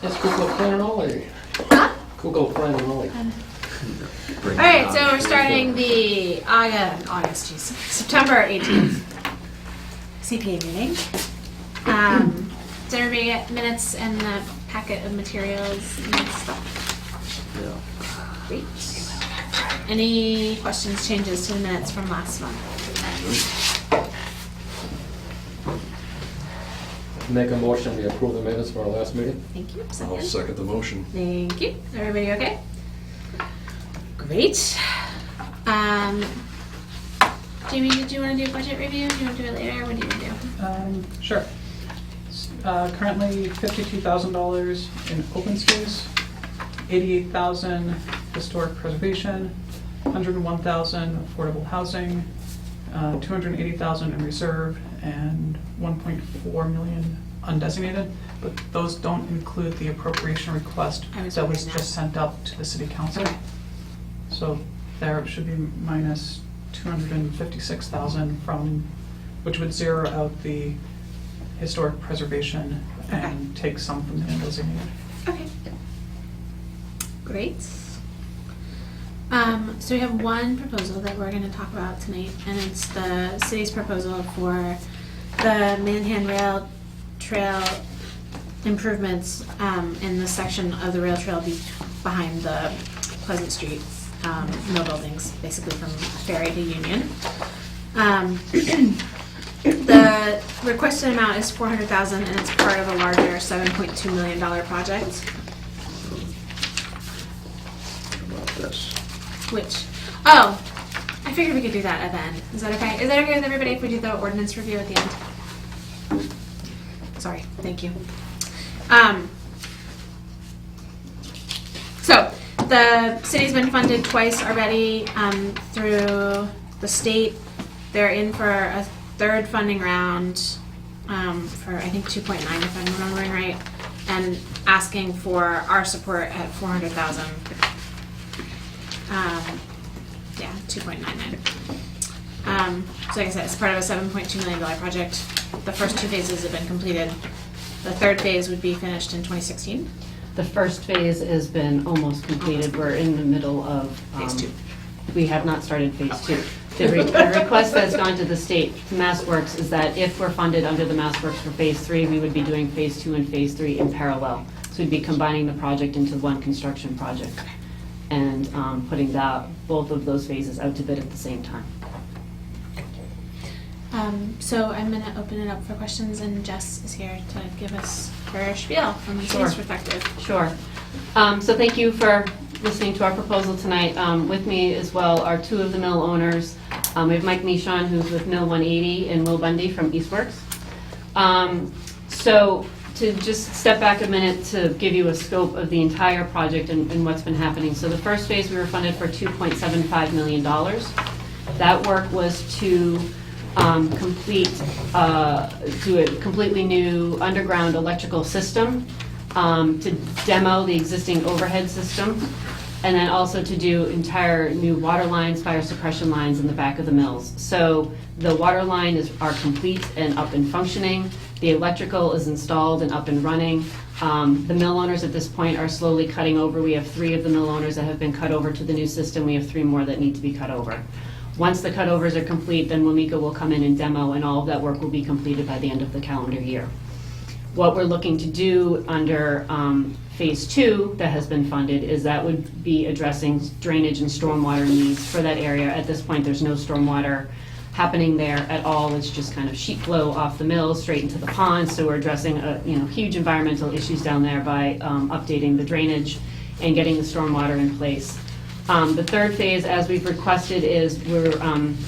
It's Google Plan only. Huh? Google Plan only. All right, so we're starting the September 18th CPA meeting. Does everybody get minutes and the packet of materials and stuff? Yeah. Great. Any questions, changes to the minutes from last month? Make a motion, we approve the minutes for our last meeting. Thank you. I'll second the motion. Thank you. Everybody okay? Great. Jamie, did you want to do budget review? Do you want to do it later? What do you want to do? Sure. Currently $52,000 in open space, $88,000 historic preservation, $101,000 affordable housing, $280,000 in reserve, and $1.4 million undesignated. But those don't include the appropriation request I was that was wondering that. just sent out to the city council. Okay. So there should be minus $256,000 from, which would zero out the historic preservation and take some from the undesignated. Okay. Great. So we have one proposal that we're going to talk about tonight, and it's the city's proposal for the Manhan Rail Trail improvements in the section of the rail trail behind the Pleasant Street mill buildings, basically from Ferry to Union. The requested amount is $400,000, and it's part of a larger $7.2 million project. How about this? Which, I figured we could do that at the end. Is that okay? Is that okay with everybody if we do the ordinance review at the end? Sorry, thank you. So, the city's been funded twice already through the state. They're in for a third funding round for I think 2.9 if I'm remembering right, and asking for our support at $400,000. Yeah, 2.99. So like I said, it's part of a $7.2 million project. The first two phases have been completed. The third phase would be finished in 2016. The first phase has been almost completed. We're in the middle of... Phase two. We have not started phase two. The request that's gone to the state, to MassWorks, is that if we're funded under the MassWorks for phase three, we would be doing phase two and phase three in parallel. So we'd be combining the project into one construction project and putting both of those phases out to bid at the same time. So I'm going to open it up for questions, and Jess is here to give us her spiel from the city's perspective. Sure. So thank you for listening to our proposal tonight. With me as well are two of the mill owners. We have Mike Michon, who's with Mill 180, and Will Bundy from Eastworks. So to just step back a minute to give you a scope of the entire project and what's been happening. So the first phase, we were funded for $2.75 million. That work was to do a completely new underground electrical system, to demo the existing overhead system, and then also to do entire new water lines, fire suppression lines in the back of the mills. So the water line are complete and up and functioning. The electrical is installed and up and running. The mill owners at this point are slowly cutting over. We have 3 of the mill owners that have been cut over to the new system. We have 3 more that need to be cut over. Once the cutovers are complete, then Wamika will come in and demo, and all of that work will be completed by the end of the calendar year. What we're looking to do under phase 2 that has been funded is that would be addressing drainage and stormwater needs for that area. At this point, there's no stormwater happening there at all. It's just kind of sheet flow off the mill straight into the pond. So we're addressing huge environmental issues down there by updating the drainage and getting the stormwater in place. The third phase, as we've requested, is we're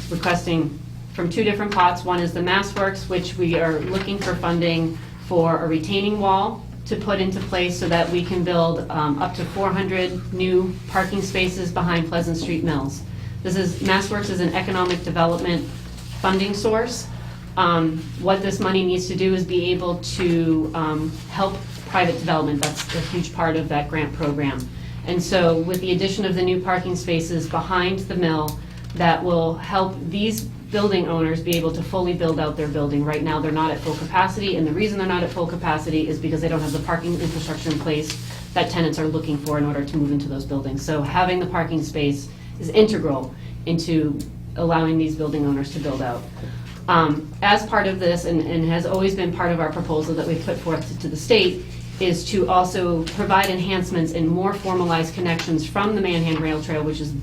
requesting from 2 different pots. One is the MassWorks, which we are looking for funding for a retaining wall to put into place so that we can build up to 400 new parking spaces behind Pleasant Street Mills. MassWorks is an economic development funding source. What this money needs to do is be able to help private development. That's a huge part of that grant program. And so with the addition of the new parking spaces behind the mill, that will help these building owners be able to fully build out their building. Right now, they're not at full capacity, and the reason they're not at full capacity is because they don't have the parking infrastructure in place that tenants are looking for in order to move into those buildings. So having the parking space is integral into allowing these building owners to build out. As part of this, and has always been part of our proposal that we've put forth to the state, is to also provide enhancements and more formalized connections from the Manhan Rail Trail, which is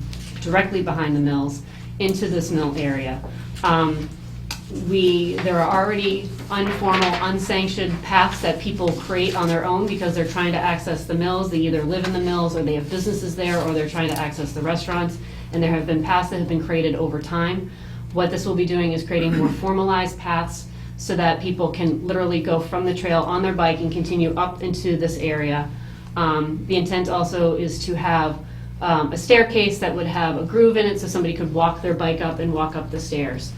directly behind the mills, into this mill area. There are already informal, unsanctioned paths that people create on their own because they're trying to access the mills. They either live in the mills, or they have businesses there, or they're trying to access the restaurants. And there have been paths that have been created over time. What this will be doing is creating more formalized paths so that people can literally go from the trail on their bike and continue up into this area. The intent also is to have a staircase that would have a groove in it so somebody could walk their bike up and walk up the stairs.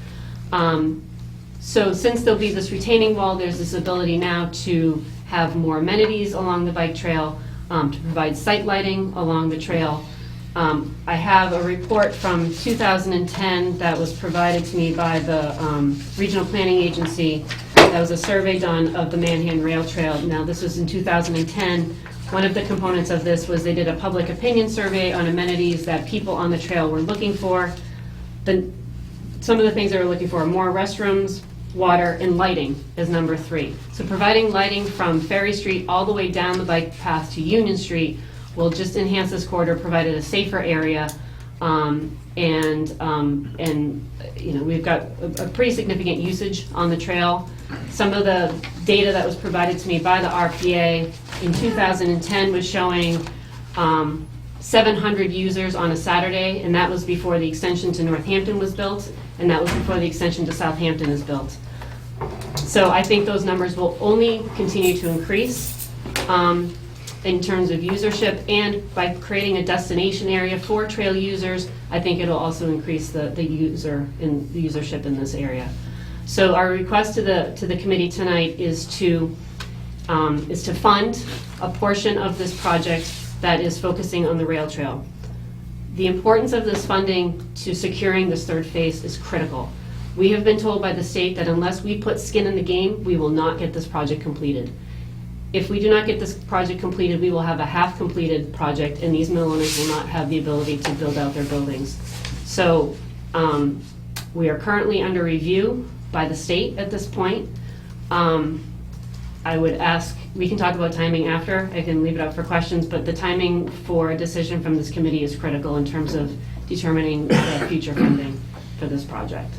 So since there'll be this retaining wall, there's this ability now to have more amenities along the bike trail, to provide site lighting along the trail. I have a report from 2010 that was provided to me by the Regional Planning Agency. That was a survey done of the Manhan Rail Trail. Now, this was in 2010. One of the components of this was they did a public opinion survey on amenities that people on the trail were looking for. Some of the things they were looking for are more restrooms, water, and lighting is number 3. So providing lighting from Ferry Street all the way down the bike path to Union Street will just enhance this corridor, provide it a safer area, and you know, we've got a pretty significant usage on the trail. Some of the data that was provided to me by the RPA in 2010 was showing 700 users on a Saturday, and that was before the extension to Northampton was built, and that was before the extension to Southampton is built. So I think those numbers will only continue to increase in terms of usership, and by creating a destination area for trail users, I think it'll also increase the usership in this area. So our request to the committee tonight is to fund a portion of this project that is focusing on the rail trail. The importance of this funding to securing this third phase is critical. We have been told by the state that unless we put skin in the game, we will not get this project completed. If we do not get this project completed, we will have a half-completed project, and these mill owners will not have the ability to build out their buildings. So we are currently under review by the state at this point. I would ask, we can talk about timing after, I can leave it up for questions, but the timing for a decision from this committee is critical in terms of determining the future funding for this project.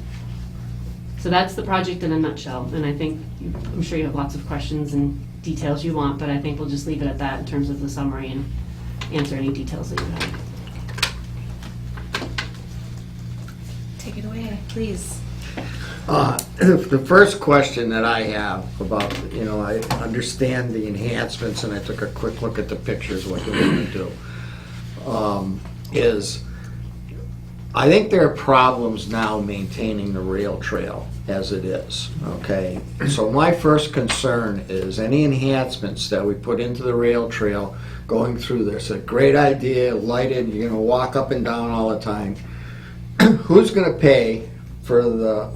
So that's the project in a nutshell, and I think, I'm sure you have lots of questions and details you want, but I think we'll just leave it at that in terms of the summary and answer any details that you have. Take it away, please. The first question that I have about, you know, I understand the enhancements, and I took a quick look at the pictures, what you're going to do, is I think there are problems now maintaining the rail trail as it is, okay? So my first concern is any enhancements that we put into the rail trail going through this, a great idea, lighted, you're gonna walk up and down all the time. Who's gonna pay for the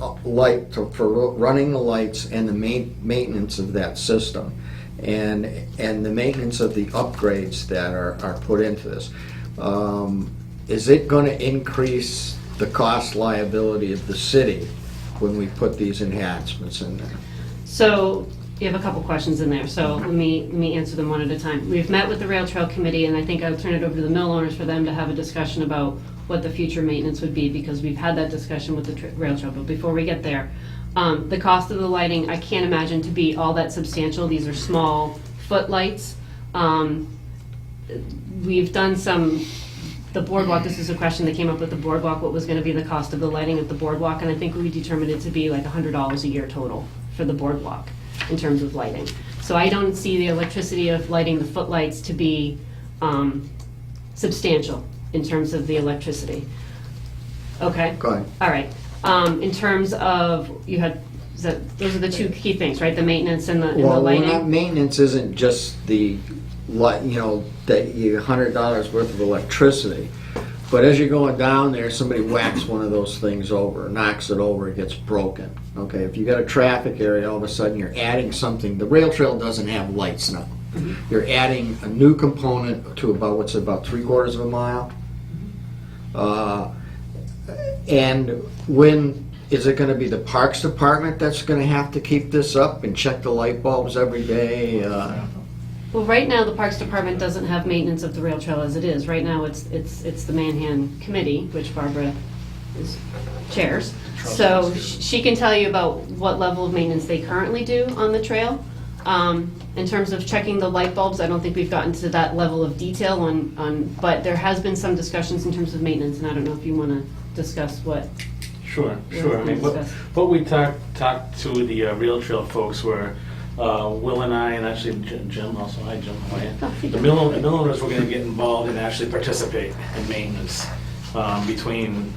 for running the lights and the maintenance of that system, and the maintenance of the upgrades that are put into this? Is it going to increase the cost liability of the city when we put these enhancements in there? So you have a couple questions in there, so let me answer them one at a time. We've met with the Rail Trail Committee, and I think I'll turn it over to the mill owners for them to have a discussion about what the future maintenance would be, because we've had that discussion with the Rail Trail. But before we get there, the cost of the lighting, I can't imagine to be all that substantial. These are small footlights. We've done the boardwalk, this is a question that came up with the boardwalk, what was going to be the cost of the lighting of the boardwalk, and I think we determined it to be like $100 a year total for the boardwalk in terms of lighting. So I don't see the electricity of lighting the footlights to be substantial in terms of the electricity. Okay? Go ahead. All right. In terms of, those are the two key things, right? The maintenance and the lighting? Well, maintenance isn't just the light, you know, that you $100 worth of electricity. But as you're going down there, somebody whacks one of those things over, knocks it over, it gets broken. Okay, if you got a traffic area, all of a sudden you're adding something. The rail trail doesn't have lights now. You're adding a new component to about 3/4 of a mile. And when is it going to be the Parks Department that's going to have to keep this up and check the light bulbs every day? Well, right now, the Parks Department doesn't have maintenance of the rail trail as it is. Right now, it's the Manhan Committee, which Barbara chairs. So she can tell you about what level of maintenance they currently do on the trail. In terms of checking the light bulbs, I don't think we've gotten to that level of detail but there has been some discussions in terms of maintenance, and I don't know if you want to discuss what. Sure. I mean, Discuss. what we talked to the rail trail folks were, Will and I, and actually Jim also, hi Jim, how are you? Oh, hey, The mill owners were gonna get involved and actually participate in maintenance, between,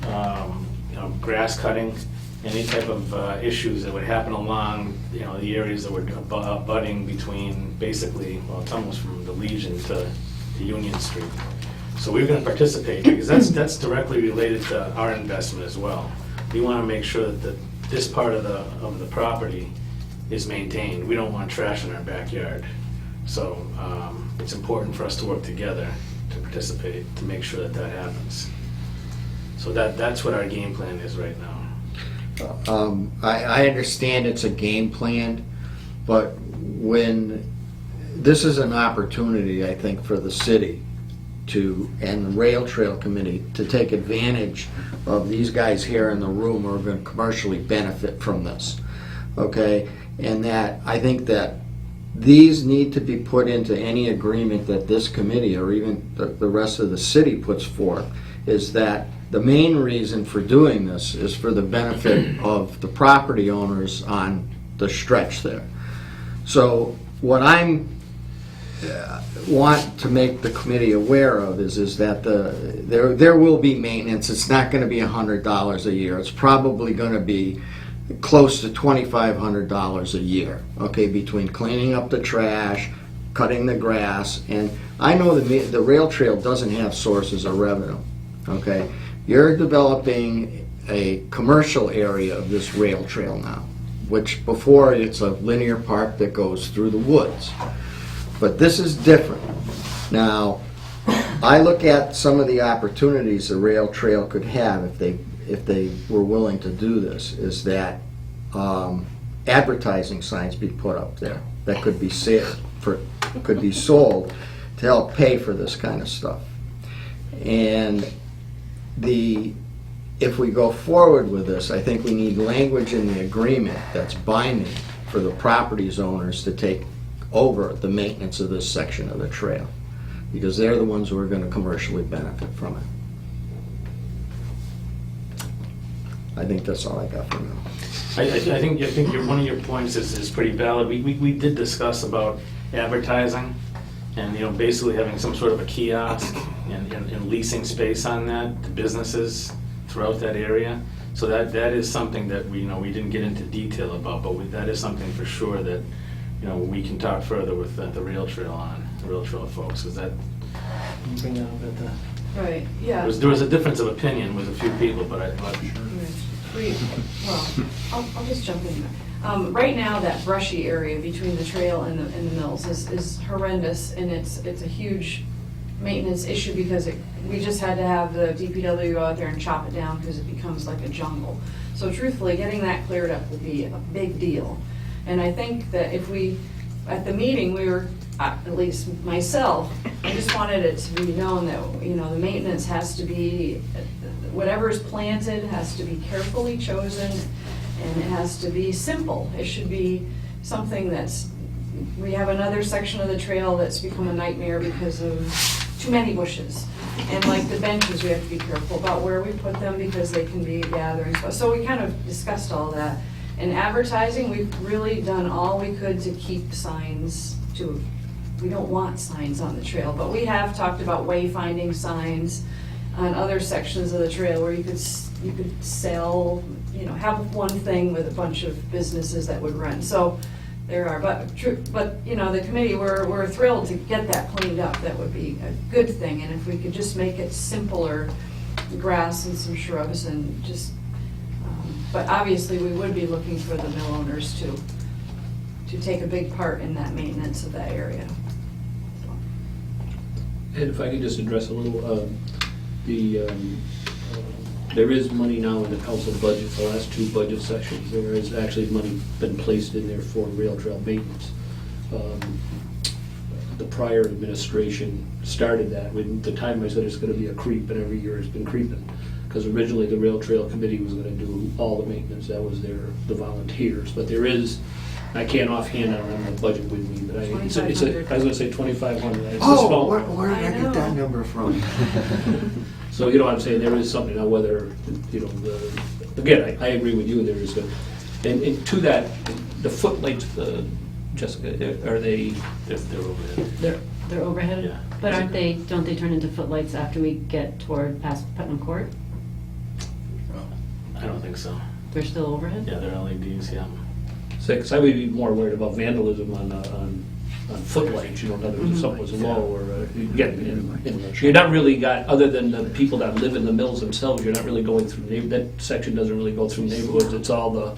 grass cutting, any type of issues that would happen along, the areas that were abutting between, basically, well, it's almost from the Legion to Union Street. So we were gonna participate, because that's directly related to our investment as well. We wanna make sure that this part of the property is maintained. We don't want trash in our backyard. So it's important for us to work together to participate, to make sure that happens. So that's what our game plan is right now. I understand it's a game plan, but when this is an opportunity, I think, for the city and the Rail Trail Committee to take advantage of these guys here in the room who are going to commercially benefit from this. Okay? And that I think that these need to be put into any agreement that this committee or even the rest of the city puts forth, is that the main reason for doing this is for the benefit of the property owners on the stretch there. So what I'm want to make the committee aware of is that there will be maintenance. It's not going to be $100 a year. It's probably going to be close to $2,500 a year, okay, between cleaning up the trash, cutting the grass, and I know the rail trail doesn't have sources of revenue, okay? You're developing a commercial area of this rail trail now, which before it's a linear park that goes through the woods. But this is different. Now, I look at some of the opportunities the rail trail could have if they were willing to do this, is that advertising signs be put up there that could be sold to help pay for this kind of stuff. And if we go forward with this, I think we need language in the agreement that's binding for the properties owners to take over the maintenance of this section of the trail, because they're the ones who are going to commercially benefit from it. I think that's all I got for now. I think one of your points is pretty valid. We did discuss about advertising and, basically having some sort of a kiosk and leasing space on that to businesses throughout that area. So that is something that we didn't get into detail about, but that is something for sure that, we can talk further with the rail trail folks, because that, can you bring that up at the... Right, yeah. There was a difference of opinion with a few people, but I'll just jump in there. Right now, that brushy area between the trail and the mills is horrendous, and it's a huge maintenance issue because we just had to have the DPW go out there and chop it down because it becomes like a jungle. So truthfully, getting that cleared up will be a big deal. And I think that at the meeting, we were, at least myself, I just wanted it to be known that, the maintenance has to be, whatever is planted has to be carefully chosen, and it has to be simple. It should be something we have another section of the trail that's become a nightmare because of too many bushes. And like the benches, we have to be careful about where we put them because they can be gathering spots. So we kind of discussed all that. In advertising, we've really done all we could to keep signs we don't want signs on the trail, but we have talked about wayfinding signs on other sections of the trail where you could sell, have one thing with a bunch of businesses that would run. So there are, but the committee, we're thrilled to get that cleaned up. That would be a good thing, and if we could just make it simpler grass and some shrubs and just, but obviously we would be looking for the mill owners to take a big part in that maintenance of that area. And if I could just address a little, there is money now in the council budget, the last two budget sessions, there is actually money been placed in there for rail trail maintenance. The prior administration started that, when the time I said it's gonna be a creep, and every year it's been creeping. Because originally the rail trail committee was gonna do all the maintenance, that was the volunteers, but there is, I can't offhand, I don't have my budget with me, but I was gonna say 2,500. Oh, where did I get that number from? So, you know what I'm saying, there is something, now whether, you know, again, I agree with you, there is and to that, the footlights, Jessica, are they? They're over there. They're overhead? Yeah. But don't they turn into footlights after we get toward past Putnam Court? I don't think so. They're still overhead? Yeah, they're LEDs, yeah. Because I would be more worried about vandalism on footlights, you know, in other words, if something was low or, you're not really got, other than the people that live in the mills themselves, you're not really going through, that section doesn't really go through neighborhoods, it's all the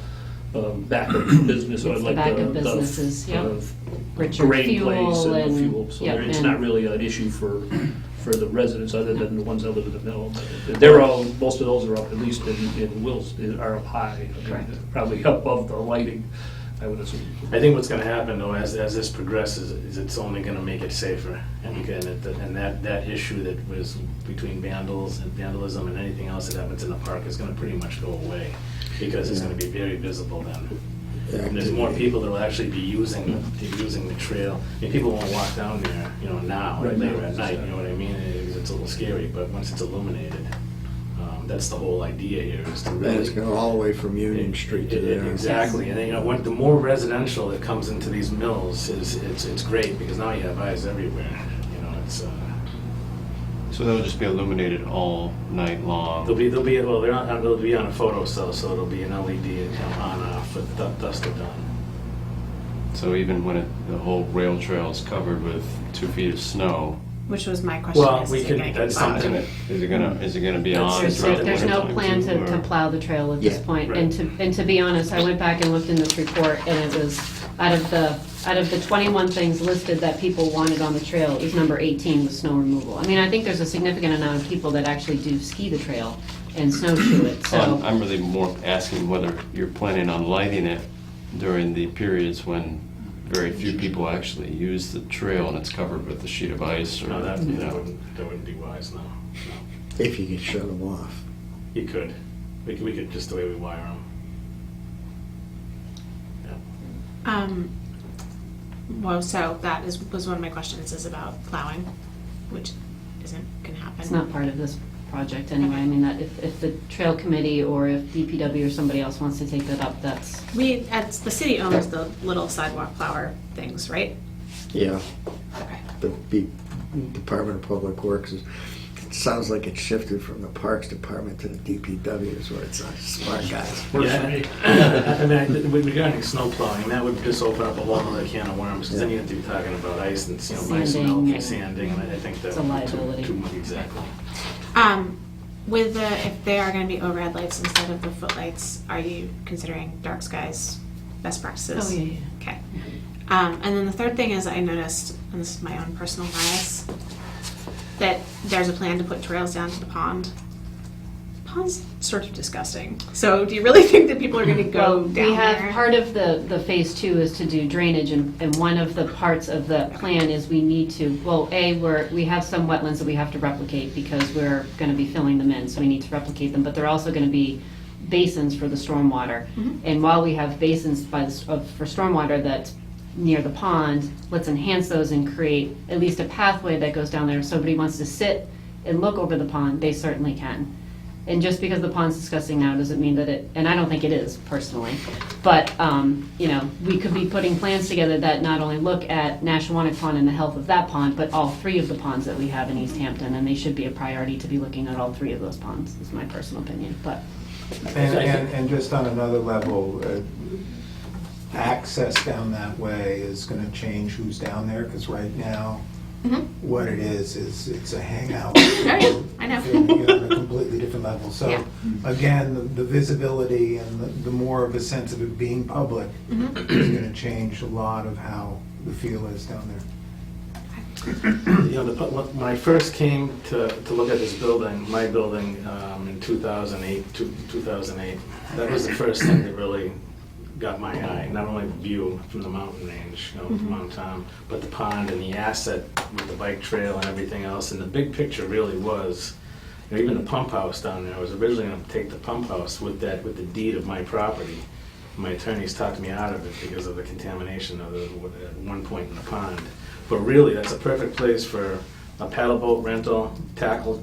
back of business, or It's the like back of businesses, yep. Richard parade place Fuel and the and- fuel, so yep, it's and- not really an issue for the residents, other than the ones that live in the mill. They're all, most of those are up, at least in Wills, are up high. I mean, Correct. probably up above the lighting, I would assume. I think what's gonna happen though, as this progresses, is it's only gonna make it safer. And that issue that was between vandalism and anything else that happens in the park is gonna pretty much go away, because it's gonna be very visible then. And there's more people that will actually be using the trail. I mean, people won't walk down there, you know, now, or Right later now, at night, you know what I mean? It's a little scary, but once it's illuminated, that's the whole idea here, is to And it's really. going all the way from Union Street to there. Exactly, and then, you know, the more residential that comes into these mills, it's great, because now you have eyes everywhere, you know, it's, So they'll just be illuminated all night long? they'll be on a photo cell, so it'll be an LED on off with dusk to dawn. So even when the whole rail trail is covered with 2 feet of snow, Which was my question. Well, is we it can- gonna that's get plowed? something- is it gonna be on That's- throughout the There's no wintertime plan too, to or- plow the trail at this Yeah, point. right. And to be honest, I went back and looked in this report, and it was, out of the 21 things listed that people wanted on the trail, it was number 18 was snow removal. I mean, I think there's a significant amount of people that actually do ski the trail and snowshoe it, Well, so. I'm really more asking whether you're planning on lighting it during the periods when very few people actually use the trail and it's covered with a sheet of ice, or, No, that you know. wouldn't be wise, no. If you could shut them off. You could. We could just the way we wire them. Well, so that was one of my questions, is about plowing, which isn't gonna happen. It's not part of this project anyway. I mean, that if the trail committee or if DPW or somebody else wants to take that up, that's, The city owns the little sidewalk plower things, right? Yeah, Okay. the Department of Public Works is, it sounds like it shifted from the Parks Department to the DPW, is where it's smart guys. Yeah, I mean, regarding snow plowing, that would just open up a whole other can of worms, because then you have to be talking about ice and, you know, ice Sanding melt, and- sanding, and I think that. It's a liability. Too much, exactly. With if they are gonna be overhead lights instead of the footlights, are you considering dark skies best practices? Oh, yeah. Okay. And then the third thing is, I noticed, and this is my own personal bias, that there's a plan to put trails down to the pond. Pond's sort of disgusting. So do you really think that people are gonna go well, down we have, there? part of the phase 2 is to do drainage, and one of the parts of the plan is we need to, well, we have some wetlands that we have to replicate because we're gonna be filling them in, so we need to replicate them, but they're also gonna be basins for the stormwater. And while we have basins for stormwater that's near the pond, let's enhance those and create at least a pathway that goes down there. If somebody wants to sit and look over the pond, they certainly can. And just because the pond's disgusting now doesn't mean that and I don't think it is personally, but, you know, we could be putting plans together that not only look at Nashawanic Pond and the health of that pond, but all 3 of the ponds that we have in Easthampton, and they should be a priority to be looking at all 3 of those ponds, is my personal opinion, but. And just on another level, access down that way is gonna change who's down there, because right now, Mhm. what it is it's a hangout. yeah, I know. Filming it on a completely different level. So Yeah. again, the visibility and the more of a sense of it being public Mhm. is going to change a lot of how the feel is down there. You know, when I first came to look at this building, my building, in 2008, that was the first thing that really got my eye. Not only the view from the mountain range, you know, from Mount Tom, but the pond and the asset with the bike trail and everything else. And the big picture really was, you know, even the pump house down there. I was originally going to take the pump house with the deed of my property. My attorneys talked me out of it because of the contamination of at one point in the pond. But really, that's a perfect place for a paddle boat rental, tackle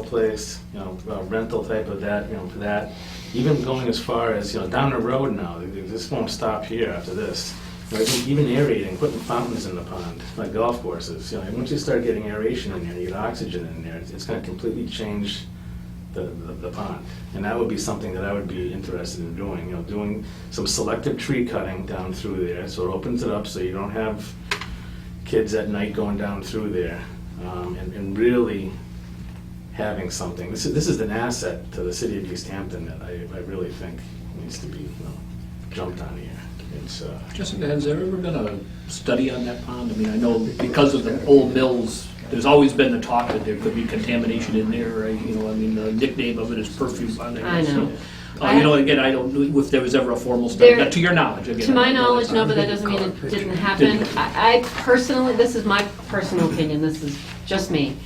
place, you know, rental type of that, you know, for that. Even going as far as, you know, down the road now, this won't stop here after this. You know, even aerating, putting fountains in the pond, like golf courses. You know, once you start getting aeration in there, you get oxygen in there, it's going to completely change the pond. And that would be something that I would be interested in doing, you know, doing some selective tree cutting down through there, so it opens it up so you don't have kids at night going down through there, and really having something. This is an asset to the city of Easthampton that I really think needs to be, you know, jumped on here. It's Jessica, has there ever been a study on that pond? I mean, I know because of the old mills, there's always been the talk that there could be contamination in there, right? You know, I mean, the nickname of it is perfume pond. I know. You know, again, I don't know if there was ever a formal study, to your knowledge, again. To my I don't know knowledge, that's no, not- but that doesn't mean it didn't happen. I personally, this is my personal opinion, this is just me.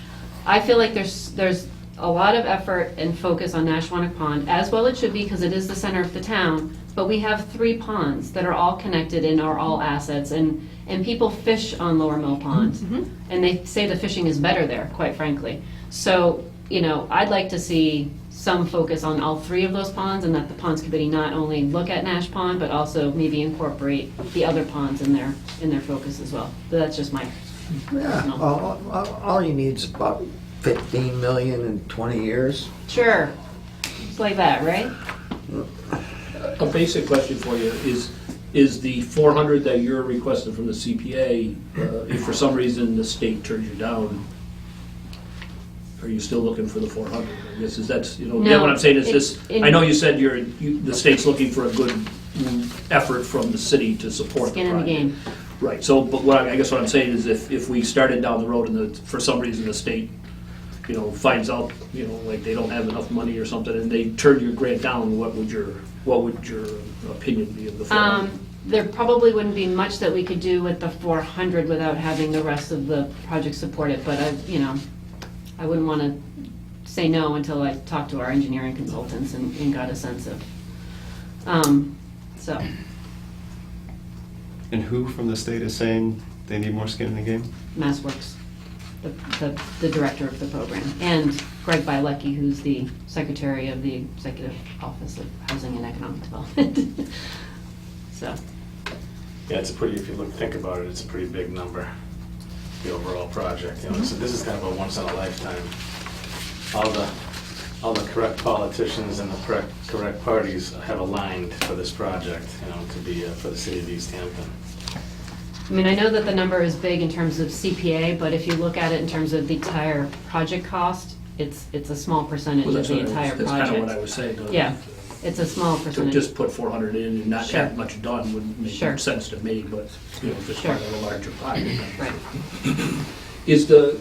I feel like there's a lot of effort and focus on Nashwanik Pond, as well it should be, because it is the center of the town, but we have 3 ponds that are all connected and are all assets, and people fish on Lower Mill Pond, and they say the fishing is better there, quite frankly. So, you know, I'd like to see some focus on all 3 of those ponds, and that the ponds committee not only look at Nash Pond, but also maybe incorporate the other ponds in their focus as well. But that's just my Yeah, personal. all you need is about 15 million in 20 years. Sure, it's like that, right? A basic question for you is the 400 that you're requesting from the CPA, if for some reason the state turns you down, are you still looking for the 400? I guess that's, you know, No, yeah, what I'm saying is it's this, in- I know you said the state's looking for a good effort from the city to support the Skin in the project. game. Right, so, but I guess what I'm saying is if we started down the road and for some reason the state, you know, finds out, you know, like they don't have enough money or something and they turn your grant down, what would your opinion be of the 400? There probably wouldn't be much that we could do with the 400 without having the rest of the project supported, but I wouldn't want to say no until I talked to our engineering consultants and got a sense of, so. And who from the state is saying they need more skin in the game? MassWorks, the director of the program, and Greg Bielecki, who's the secretary of the Executive Office of Housing and Economic Development. So, yeah, it's a pretty. If you think about it, it's a pretty big number. The overall project, you know, this is kind of a once in a lifetime. All the correct politicians and the correct parties have aligned for this project, you know, to be for the city of Easthampton. I mean, I know that the number is big in terms of CPA, but if you look at it in terms of the entire project cost, it's a small percentage Well, of the entire That's kind of what I project. was saying. Yeah, it's a small To percentage. just put 400 in and not Sure. have much done wouldn't make Sure. sense to me, but, you know, if it's Sure. part of a larger pie. Right. Is the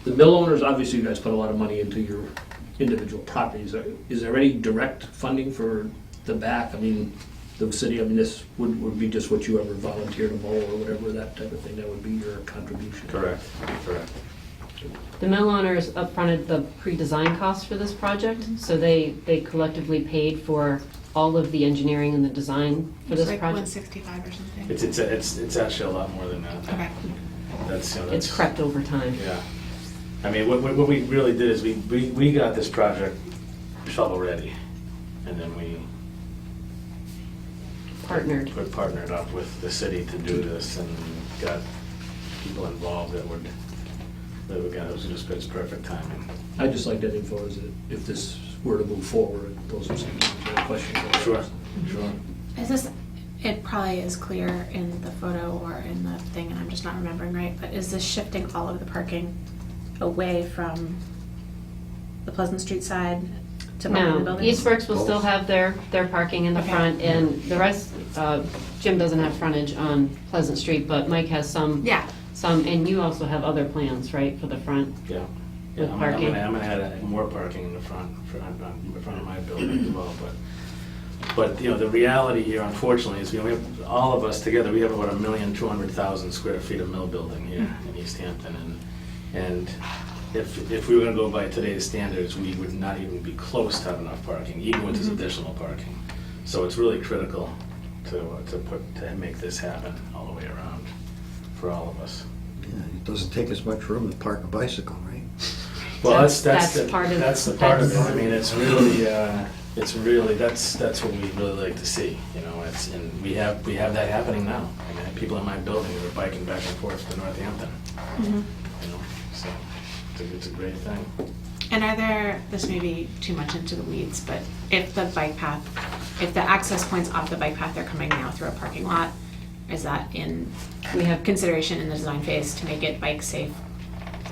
mill owners, obviously you guys put a lot of money into your individual properties. Is there any direct funding for the back? I mean, the city, I mean, this would be just what you ever volunteer to mow or whatever, that type of thing, that would be your contribution? Correct. The mill owners upfronted the pre-design costs for this project, so they collectively paid for all of the engineering and the design for It's this like project. 165 or something. It's actually a lot more than that. Okay. That's, you know, It's crept over time. Yeah. I mean, what we really did is we got this project shovel ready, and then we Partnered. partnered up with the city to do this and got people involved that would, it was just, it's perfect timing. I'd just like that info, is that if this were to move forward, those are some questions. Sure. Is this it probably is clear in the photo or in the thing, and I'm just not remembering right, but is this shifting all of the parking away from the Pleasant Street side to behind the No, buildings? Eastworks will still have their parking in the Okay. front, and the rest, Jim doesn't have frontage on Pleasant Street, but Mike has some. Yeah. Some, and you also have other plans, right, for the front? Yeah. With Yeah, I'm parking. gonna add more parking in the front of my building as well, but, you know, the reality here, unfortunately, is we have, all of us together, we have about 1,200,000 square feet of mill building here in Easthampton, and if we were gonna go by today's standards, we would not even be close to have enough parking, even with this additional parking. So it's really critical to make this happen all the way around for all of us. Yeah, it doesn't take as much room to park a bicycle, right? Well, That's that's part of- the part of it. I mean, it's really, that's what we really like to see, you know, and we have that happening now. I mean, people in my building that are biking back and forth to Northampton, you know, so it's a great thing. And are there, this may be too much into the weeds, but if the access points off the bike path are coming now through a parking lot, is that in We have consideration in the design phase to make it bike safe?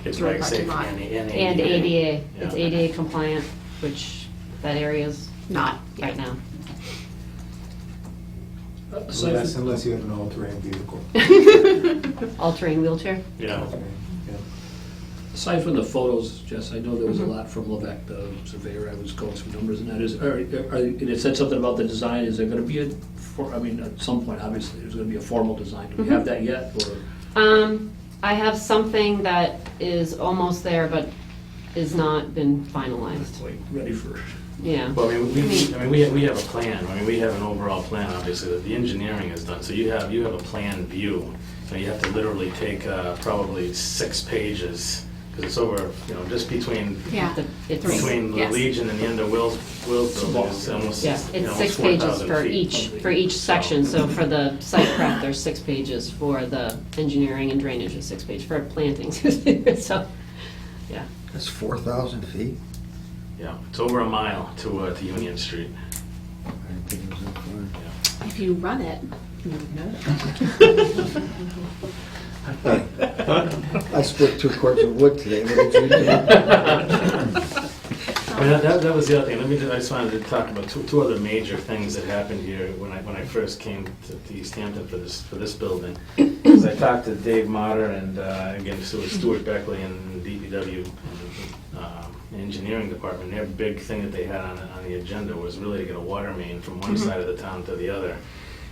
It's Through a bike parking safe lot. and And ADA, Yeah. it's ADA compliant, which that area's Not right now. Unless you have an all-terrain vehicle. All-terrain wheelchair? Yeah. Yeah. Aside from the photos, Jess, I know there was a lot from Levesque, the surveyor, I was going through numbers, and that is, and it said something about the design, is there gonna be at some point, obviously, there's gonna be a formal design, do we have that yet, or? I have something that is almost there, but is not been finalized. Like, ready for? Yeah. Well, I mean, we have a plan. I mean, we have an overall plan, obviously, that the engineering is done. So you have a plan view. So you have to literally take probably 6 pages, because it's over, you know, just between Yeah. It's, the Yes. Legion and the end of Will's building. It's almost, yeah, you know, it's 6 almost pages 4,000 feet. for each section. So for the site prep, there's 6 pages. For the engineering and drainage, is 6 pages. For plantings, so, yeah. That's 4,000 feet? Yeah, it's over a mile to Union Street. I didn't think it was that far. If you run it, you would know that. Hey, I split 2 cords of wood today, what did you do? I mean, that was the other thing. I just wanted to talk about two other major things that happened here when I first came to Easthampton for this building. Because I talked to Dave Motter and again Stuart Beckley and DPW engineering department. Their big thing that they had on the agenda was really to get a water main from one side of the town to the other.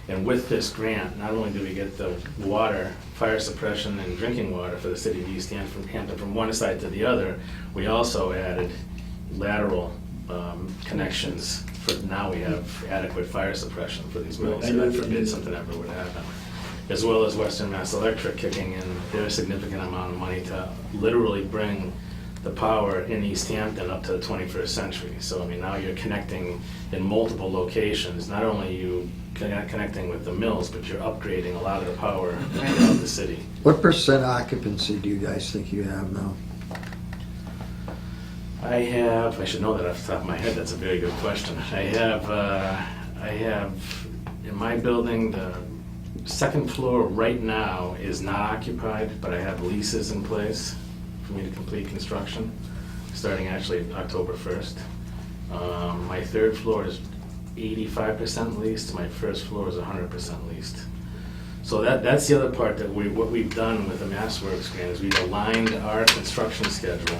And with this grant, not only do we get the water, fire suppression and drinking water for the city of Easthampton from one side to the other, we also added lateral connections. For now we have adequate fire suppression for these mills, and God forbid something ever would happen. As well as Western Mass Electric kicking in their significant amount of money to literally bring the power in Easthampton up to the 21st century. So I mean, now you're connecting in multiple locations. Not only are you connecting with the mills, but you're upgrading a lot of the power throughout the city. What % occupancy do you guys think you have now? I should know that off the top of my head. That's a very good question. I have in my building, the second floor right now is not occupied, but I have leases in place for me to complete construction, starting actually October 1st. My third floor is 85% leased. My first floor is 100% leased. So that's the other part that what we've done with the MassWorks grant is we've aligned our construction schedule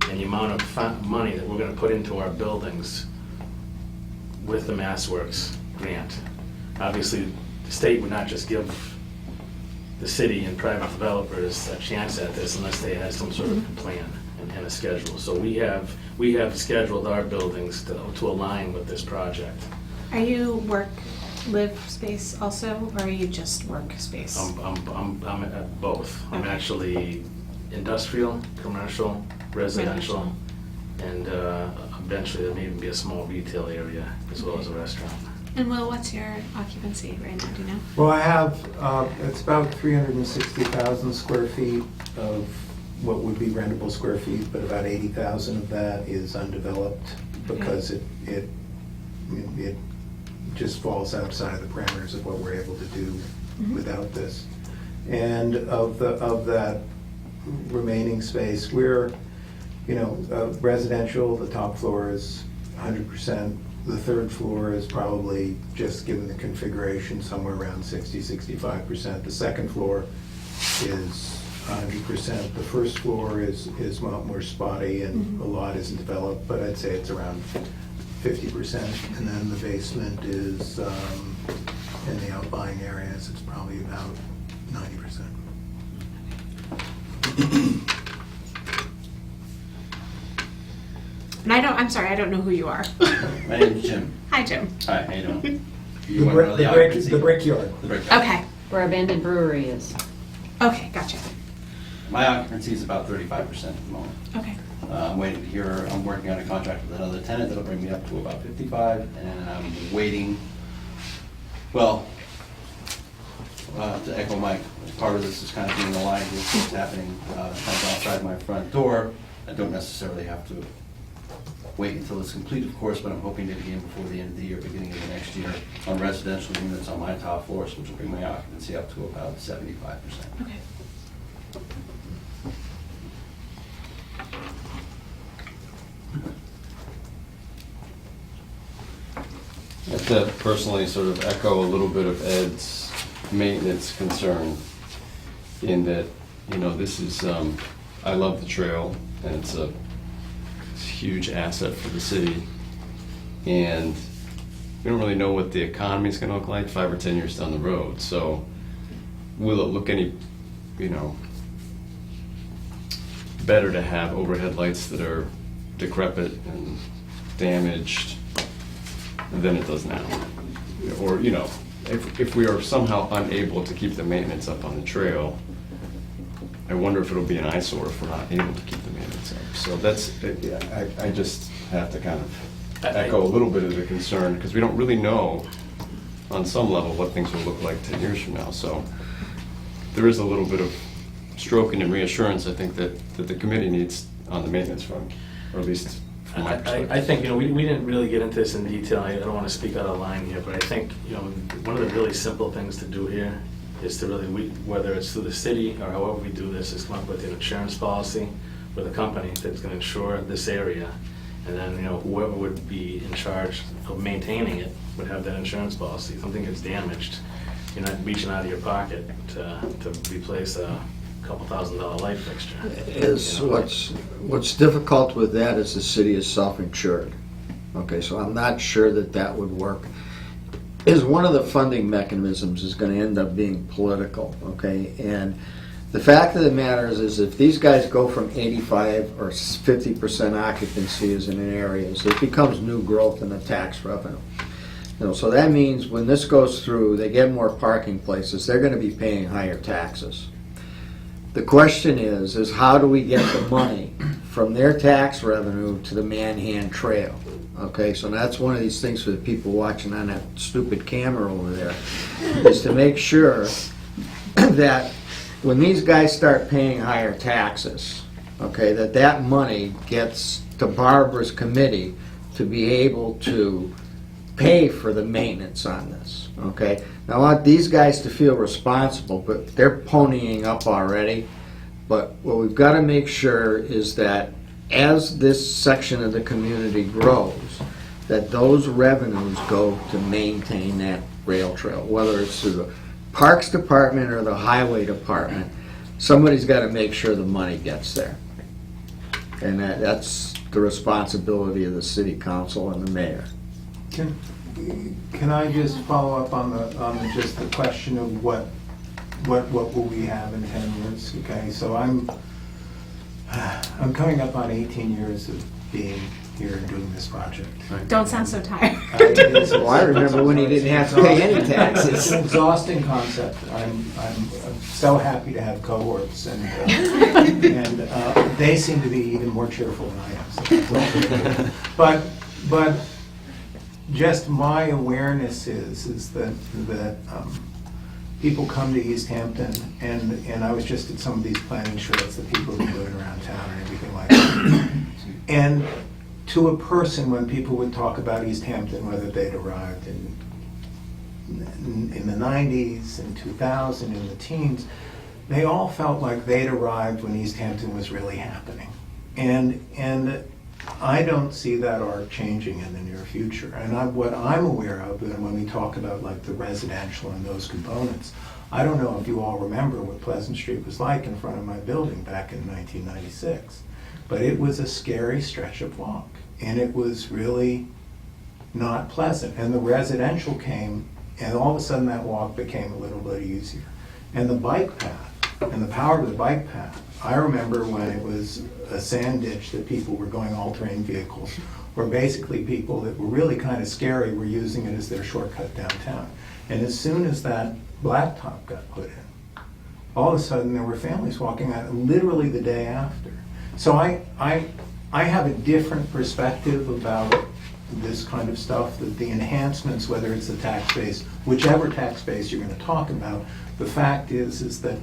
and the amount of money that we're going to put into our buildings with the MassWorks grant. Obviously, the state would not just give the city and private developers a chance at this unless they had some sort of plan and a schedule. So we have scheduled our buildings to align with this project. Are you live space also, or are you just work space? I'm at both. I'm Okay. actually industrial, commercial, residential, and eventually there may even be a small retail area as well as a restaurant. And Will, what's your occupancy right now, do you know? Well, I have, it's about 360,000 square feet of what would be rentable square feet, but about 80,000 of that is undeveloped because it just falls outside of the parameters of what we're able to do without this. And of that remaining space, we're, residential, the top floor is 100%. The third floor is probably, just given the configuration, somewhere around 60-65%. The second floor is 100%. The first floor is a lot more spotty and a lot isn't developed, but I'd say it's around 50%. And then the basement is, in the outlying areas, it's probably about 90%. And I'm sorry, I don't know who you are. My name's Jim. Hi, Jim. Hi, how you doing? The You wanna know the occupancy? brickyard. The brickyard. Okay. Where Abandoned Brewery is. Okay, gotcha. My occupancy is about 35% at the moment. Okay. I'm waiting to hear, I'm working on a contract with another tenant that'll bring me up to about 55, and I'm waiting, well, to echo Mike, part of this is kind of being aligned with what's happening kind of outside my front door. I don't necessarily have to wait until it's complete, of course, but I'm hoping to begin before the end of the year, beginning of the next year, on residential units on my top floors, which will bring my occupancy up to about 75%. Okay. I have to personally sort of echo a little bit of Ed's maintenance concern in that, this is, I love the trail, and it's a huge asset for the city. And we don't really know what the economy is going to look like 5 or 10 years down the road. So will it look any, better to have overhead lights that are decrepit and damaged than it does now? Or, if we are somehow unable to keep the maintenance up on the trail, I wonder if it'll be an eyesore if we're not able to keep the maintenance up. So that's, I just have to kind of echo a little bit of the concern, because we don't really know on some level what things will look like 10 years from now. So there is a little bit of stroking and reassurance, I think, that the committee needs on the maintenance front, or at least from my perspective. I think, we didn't really get into this in detail. I don't want to speak out of line here, but I think, one of the really simple things to do here is to really, whether it's through the city or however we do this, is come up with an insurance policy with a company that's going to insure this area. And then, whoever would be in charge of maintaining it would have that insurance policy. If something gets damaged, you're not reaching out of your pocket to replace a couple $1,000 light fixture. What's difficult with that is the city is self-insured. Okay, so I'm not sure that would work. Is one of the funding mechanisms is going to end up being political, okay? And the fact of the matter is if these guys go from 85 or 50% occupancies in an area, it becomes new growth in the tax revenue. So that means when this goes through, they get more parking places, they're going to be paying higher taxes. The question is how do we get the money from their tax revenue to the Manhan Trail? Okay, so that's one of these things for the people watching on that stupid camera over there, is to make sure that when these guys start paying higher taxes, okay, that money gets to Barbara's committee to be able to pay for the maintenance on this, okay? Now, I want these guys to feel responsible, but they're ponying up already. But what we've got to make sure is that as this section of the community grows, that those revenues go to maintain that rail trail, whether it's through the Parks Department or the Highway Department. Somebody's got to make sure the money gets there. And that's the responsibility of the city council and the mayor. Can I just follow up on just the question of what will we have in 10 years? Okay, so I'm coming up on 18 years of being here and doing this project. Don't sound so tired. Well, I remember when he didn't have to pay any taxes. It's an exhausting concept. I'm so happy to have cohorts, and they seem to be even more cheerful than I am. So but just my awareness is that people come to Easthampton, and I was just at some of these planning shows that people have been doing around town and everything like that. And to a person, when people would talk about Easthampton, whether they'd arrived in in the 90s and 2000, in the teens, they all felt like they'd arrived when Easthampton was really happening. And I don't see that arc changing in the near future. And what I'm aware of, and when we talk about like the residential and those components, I don't know if you all remember what Pleasant Street was like in front of my building back in 1996, but it was a scary stretch of walk, and it was really not pleasant. And the residential came, and all of a sudden that walk became a little bit easier. And the bike path, and the power of the bike path, I remember when it was a sand ditch that people were going all-terrain vehicles, where basically people that were really kind of scary were using it as their shortcut downtown. And as soon as that blacktop got put in, all of a sudden there were families walking out literally the day after. So I have a different perspective about this kind of stuff, that the enhancements, whether it's the tax base, whichever tax base you're going to talk about, the fact is that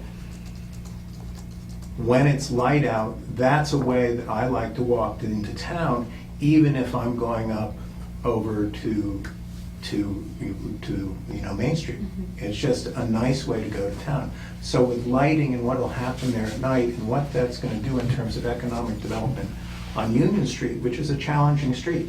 when it's light out, that's a way that I like to walk into town, even if I'm going up over to Main Street. It's just a nice way to go to town. So with lighting and what will happen there at night and what that's going to do in terms of economic development on Union Street, which is a challenging street.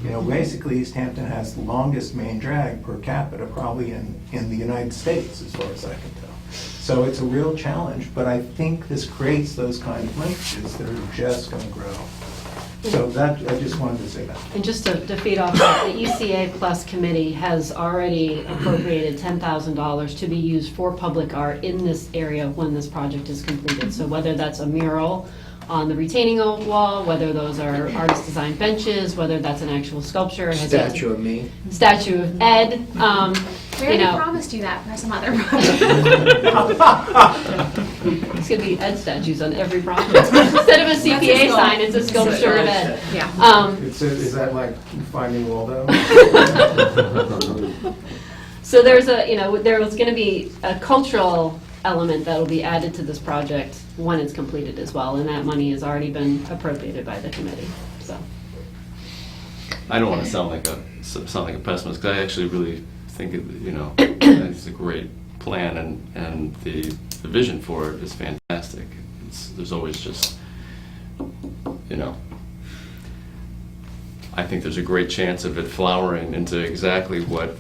You know, basically Easthampton has the longest main drag per capita probably in the United States, as far as I can tell. So it's a real challenge, but I think this creates those kind of linkages that are just going to grow. So that, I just wanted to say that. And just to feed off that, the ECA Plus committee has already appropriated $10,000 to be used for public art in this area when this project is completed. So whether that's a mural on the retaining wall, whether those are artist-designed benches, whether that's an actual sculpture. Statue of me. Statue of Ed. We already promised you that for some other project. It's going to be Ed statues on every project. Instead of a CPA sign, it's a sculpture of Ed. Yeah. Is that like Finding Waldo? So there's there was going to be a cultural element that will be added to this project when it's completed as well, and that money has already been appropriated by the committee. So I don't want to sound like a pessimist, because I actually really think it's a great plan, and the vision for it is fantastic. There's always just, I think there's a great chance of it flowering into exactly what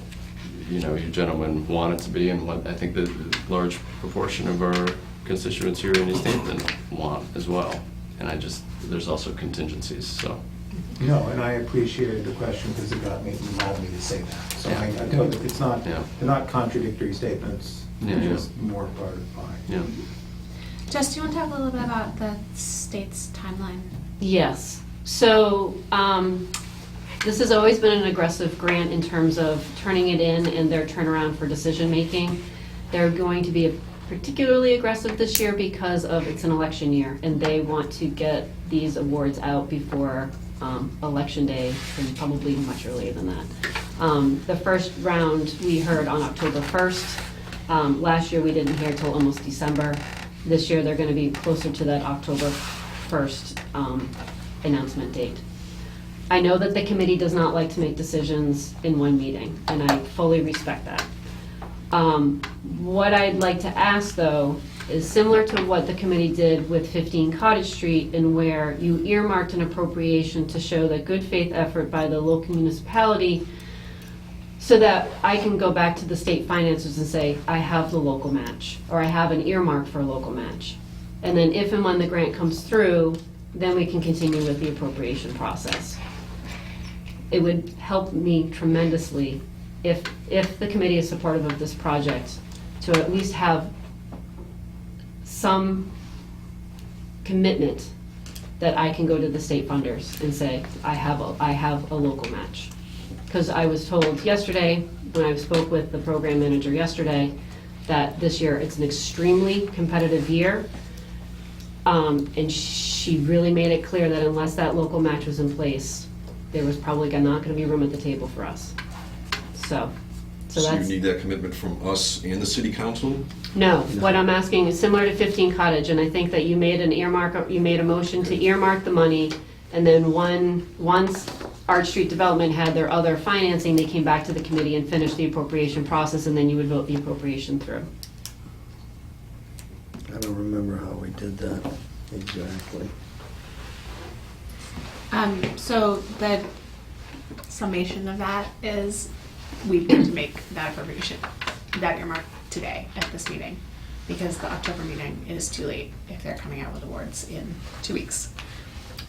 you gentlemen want it to be, and what I think the large proportion of our constituents here in Easthampton want as well. And there's also contingencies, so. No, and I appreciated the question because it allowed me to say that. So Yeah. I know that it's not, Yeah. they're not contradictory statements, they're Yeah. just more part of the pie. Yeah. Jess, do you want to talk a little bit about the state's timeline? yes, so this has always been an aggressive grant in terms of turning it in and their turnaround for decision making. They're going to be particularly aggressive this year because it's an election year, and they want to get these awards out before election day, and probably much earlier than that. The first round we heard on October 1st. Last year we didn't hear till almost December. This year they're going to be closer to that October 1st announcement date. I know that the committee does not like to make decisions in one meeting, and I fully respect that. What I'd like to ask, though, is similar to what the committee did with 15 Cottage Street, in where you earmarked an appropriation to show that good faith effort by the local municipality, so that I can go back to the state finances and say, I have the local match, or I have an earmark for a local match. And then if and when the grant comes through, then we can continue with the appropriation process. It would help me tremendously if the committee is supportive of this project, to at least have some commitment that I can go to the state funders and say, I have a local match. Because I was told yesterday, when I spoke with the program manager yesterday, that this year it's an extremely competitive year. And she really made it clear that unless that local match was in place, there was probably not going to be room at the table for us. So So that's. you need that commitment from us and the city council? No, what I'm asking is similar to 15 Cottage, and I think that you made an earmark, you made a motion to earmark the money, And then once Arch Street Development had their other financing, they came back to the committee and finished the appropriation process, and then you would vote the appropriation through. I don't remember how we did that exactly. So the summation of that is we need to make that appropriation, that earmark today at this meeting, because the October meeting is too late if they're coming out with awards in 2 weeks.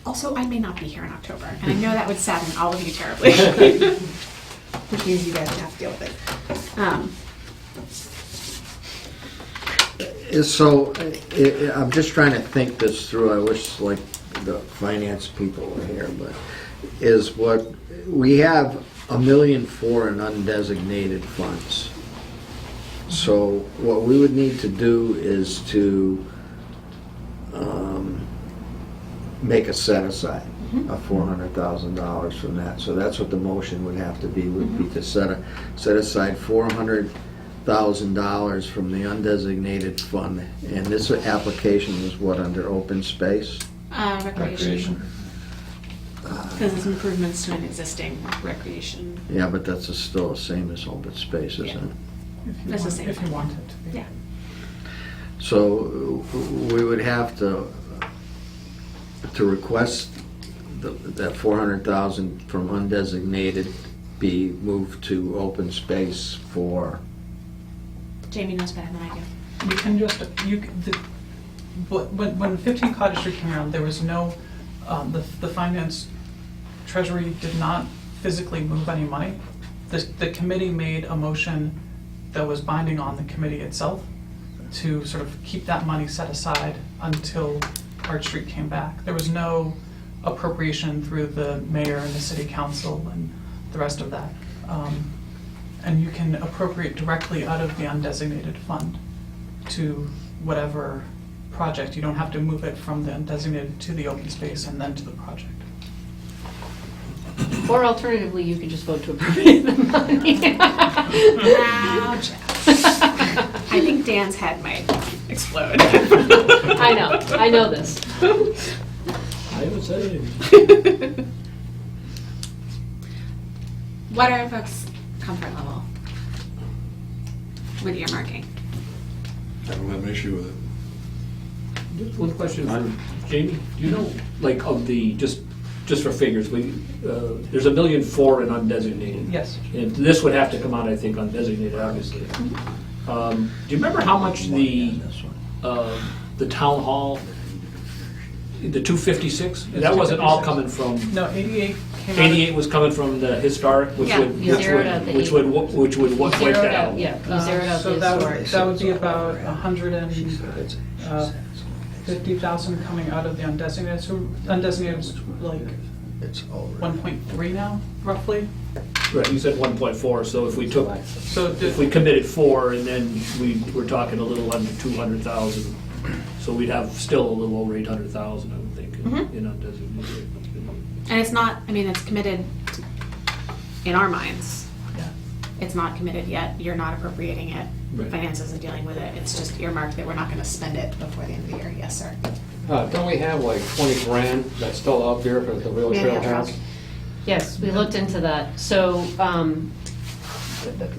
Also, I may not be here in October, and I know that would sadden all of you terribly, which means you guys have to deal with it. So, I'm just trying to think this through. I wish like the finance people were here, but is what we have $1.4 million in undesignated funds. So what we would need to do is to make a set aside of $400,000 from that. So that's what the motion would have to be, would be to set aside $400,000 from the undesignated fund. And this application is what, under open space? Recreation. Because it's improvements to an existing recreation. Yeah, but that's still the same as open space, isn't it? That's the same. If you want it to be. Yeah. So we would have to request that $400,000 from undesignated be moved to open space for. Jamie knows better than I do. You can just, when 15 Cottage Street came around, there was no, the finance treasury did not physically move any money. The committee made a motion that was binding on the committee itself to sort of keep that money set aside until Arch Street came back. There was no appropriation through the mayor and the city council and the rest of that. And you can appropriate directly out of the undesignated fund to whatever project. You don't have to move it from the undesignated to the open space and then to the project. Or alternatively, you could just vote to appropriate the money. Ouch. I think Dan's head might explode. I know this. I haven't said anything. What are folks' comfort level with earmarking? I don't have an issue with it. Just one question on Jamie. Do you know, like, of the just for figures, there's $1.4 million in undesignated. Yes. And this would have to come out, I think, undesignated, obviously. Do you remember how much the town hall, the 256? That wasn't all coming from. No, 88 came out. 88 was coming from the historic, which Yeah, would you zeroed out the which would wipe Zeroed that out, out. yeah, you zeroed out the So historic. that would be about 150,000 coming out of the undesignated. So undesignated is like It's over. 1.3 now, roughly. Right, you said 1.4, so if we took, So if we committed 4, and then we were talking a little under 200,000, so we'd have still a little over 800,000, I would think, in undesignated. And it's not, I mean, it's committed in our minds. Yeah. It's not committed yet. You're not appropriating it. Right. Finance isn't dealing with it. It's just earmarked that we're not going to spend it before the end of the year. Yes, sir. Don't we have like 20 grand that's still out there for the rail trail house? Yes, we looked into that. So,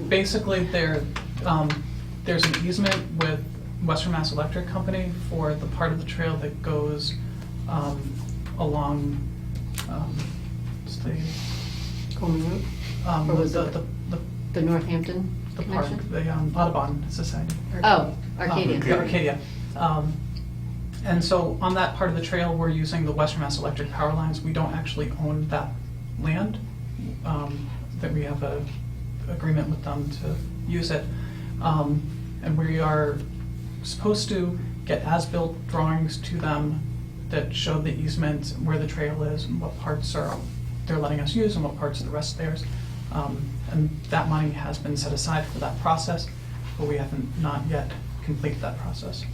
Basically, there's an easement with Western Mass Electric Company for the part of the trail that goes along what's the Coleman Road, Or was it the Northampton the park, connection? the Audubon Society. Oh, Arcadia. Arcadia. And so on that part of the trail, we're using the Western Mass Electric power lines. We don't actually own that land, that we have a agreement with them to use it. And we are supposed to get as-built drawings to them that show the easement, where the trail is, and what parts they're letting us use and what parts of the rest theirs. And that money has been set aside for that process, but we haven't not yet completed that process.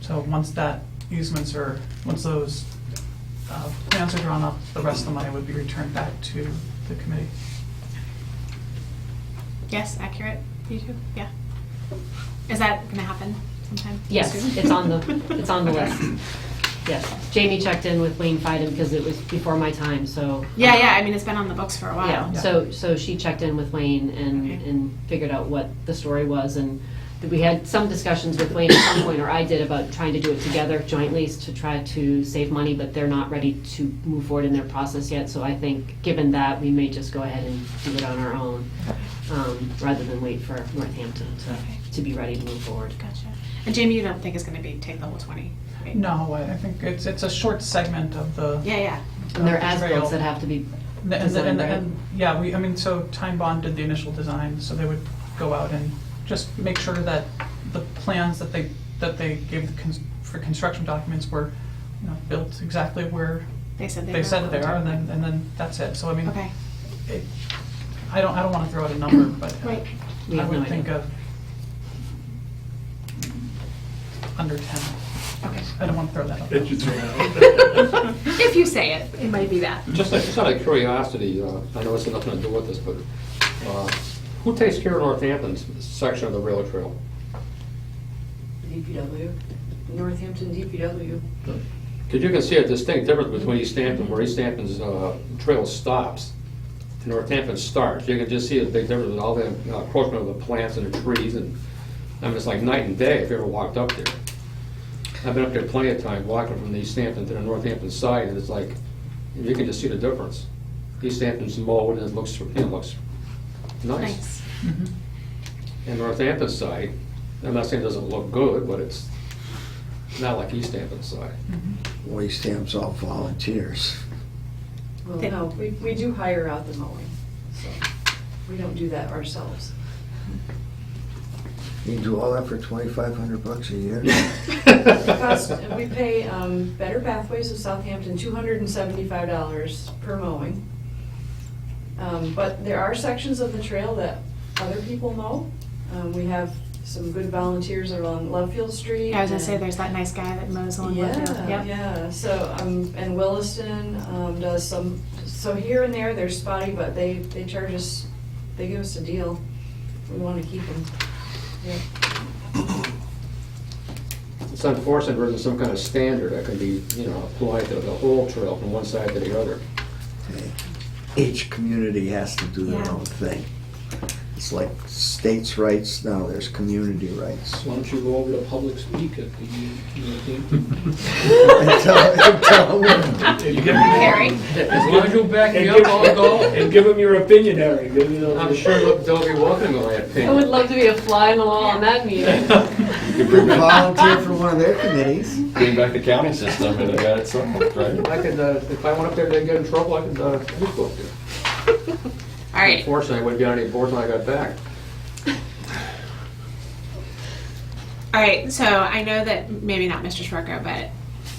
So once those plans are drawn up, the rest of the money would be returned back to the committee. Yes, accurate. You too? Yeah. Is that going to happen sometime? Yes, soon? it's on the list. Yes, Jamie checked in with Wayne Fiden because it was before my time, so. Yeah, I mean, it's been on the books for a while. Yeah, so she checked in with Wayne and, Okay. and figured out what the story was, and we had some discussions with Wayne at some point, or I did, about trying to do it together jointly to try to save money, but they're not ready to move forward in their process yet, so I think, given that, we may just go ahead and do it on our own, rather than wait for Northampton to be ready to move forward. Gotcha. And Jamie, you don't think it's gonna take the whole 20, right? No, I think it's a short segment of the. Yeah. And there are of the trail. as-built that have to be And, designed, right? yeah, so Time Bond did the initial design, so they would go out and just make sure that the plans that they gave for construction documents were, built exactly where They said they they were said they going are, to. and then that's it. So I mean, Okay, I don't want to throw out a number, but right. We I have no would think idea. of under 10. Okay. I don't want to throw that out. If you say it, it might be that. Just out of curiosity, I know it's nothing to do with this, but who takes care of Northampton's section of the rail trail? DPW, Northampton DPW. Because you can see a distinct difference between Easthampton, where Easthampton's trail stops, and Northampton starts. You can just see a big difference in all the encroachment of the plants and the trees, and I mean, it's like night and day if you ever walked up there. I've been up there plenty of times, walking from the Easthampton to the Northampton side, and it's like, you can just see the difference. Easthampton's mowed, and it looks nice. Nice. And Northampton side, I'm not saying it doesn't look good, but it's not like Easthampton side. Waste Hamp's all volunteers. Well, no, we do hire out the mowing, so we don't do that ourselves. You do all that for $2,500 a year? We pay Better Pathways of Southampton $275 per mowing. But there are sections of the trail that other people mow. We have some good volunteers along Lovefield Street. I was gonna say, and- there's that nice guy that mows along Woodfield. Yeah, so, and Williston does some, so here and there, they're spotty, but they charge us, they give us a deal. We want to keep them. Yeah. It's unfortunate there isn't some kind of standard that can be, applied to the whole trail from one side to the other. Each community has to do their Yeah. own thing. It's like states' rights, now there's community rights. Why don't you go over to public speak at the Tell them. Harry? As long as you back me up, I'll go. And give them your opinion, Harry. I'm sure they'll be welcoming my I would opinion. love to be a fly on the wall on that meeting. You bring back, Volunteer for one of their committees. bring back the county system and you got it solved, right? I could, if I went up there and get in trouble, I could, just go up there. All right. Unfortunately, I wouldn't get any boards when I got back. All right, so I know that maybe not Mr. Schwarko, but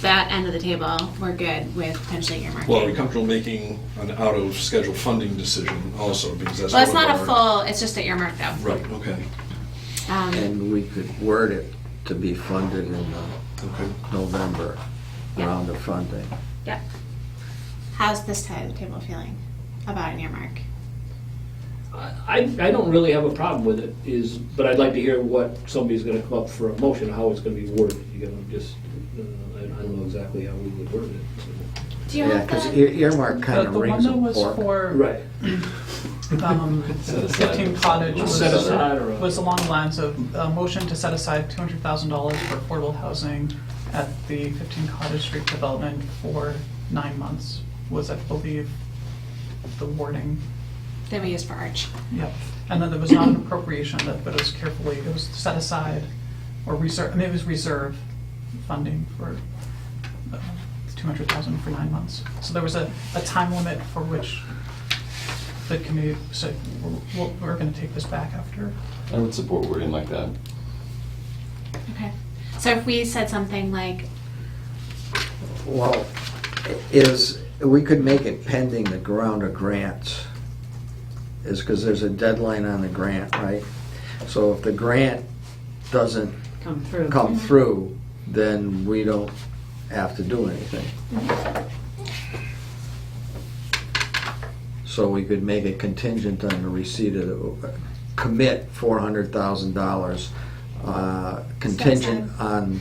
that end of the table, we're good with potentially earmarking. Well, are we comfortable making an out-of-schedule funding decision also, because that's Well, it's one not of a our- full, it's just an earmark though. Right, okay, And we could word it to be funded in okay. November, Yeah. round of funding. Yep. How's this side of the table feeling about an earmark? I don't really have a problem with it, but I'd like to hear what somebody's gonna come up for a motion, how it's gonna be worded. I don't know exactly how we would word it. Do you Yeah, have because that? earmark kind of The one rings a that was pork. for Right. 15 Cottage Set aside or a- was along the lines of a motion to set aside $200,000 for affordable housing at the 15 Cottage Street development for 9 months, was, I believe, the wording. That we use for Arch. Yep. And then there was not an appropriation, but it was carefully, it was set aside or reserve, it was reserve funding for $200,000 for 9 months. So there was a time limit for which the committee said, we're going to take this back after. I would support wording like that. Okay. So if we said something like, Well, we could make it pending the round of grants, is because there's a deadline on the grant, right? So if the grant doesn't come through, then we don't have to do anything. So we could make it contingent on the receipt of, commit $400,000, contingent on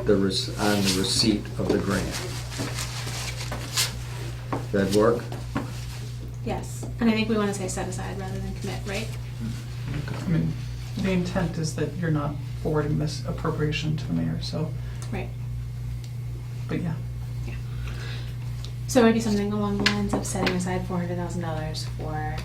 the receipt of the grant. That work? Yes, and I think we want to say set aside rather than commit, right? I mean, the intent is that you're not forwarding this appropriation to the mayor, so, Right. but yeah. So maybe something along the lines of setting aside $400,000 for.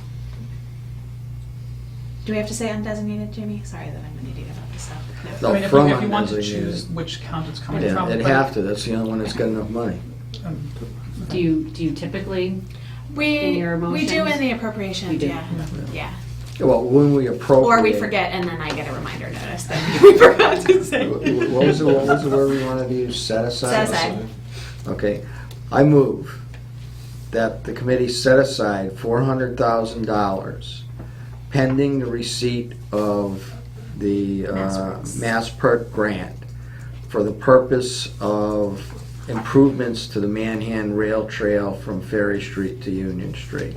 Do we have to say undesignated, Jimmy? Sorry that I'm an idiot about this stuff. No, I mean, if from you want to undesignated. choose which account it's coming Yeah, from. it'd but, have to, that's the only one that's got enough money. um, Do you typically, In We your we do motions? in the appropriations, You do. yeah, yeah. Well, when we appropriate. Or we forget and then I get a reminder notice that we forgot to say. What was the word we wanted to use, set aside? Set aside. Okay, I move that the committee set aside $400,000 pending the receipt of the Mass PERT grant for the purpose of improvements to the Manhan Rail Trail from Ferry Street to Union Street.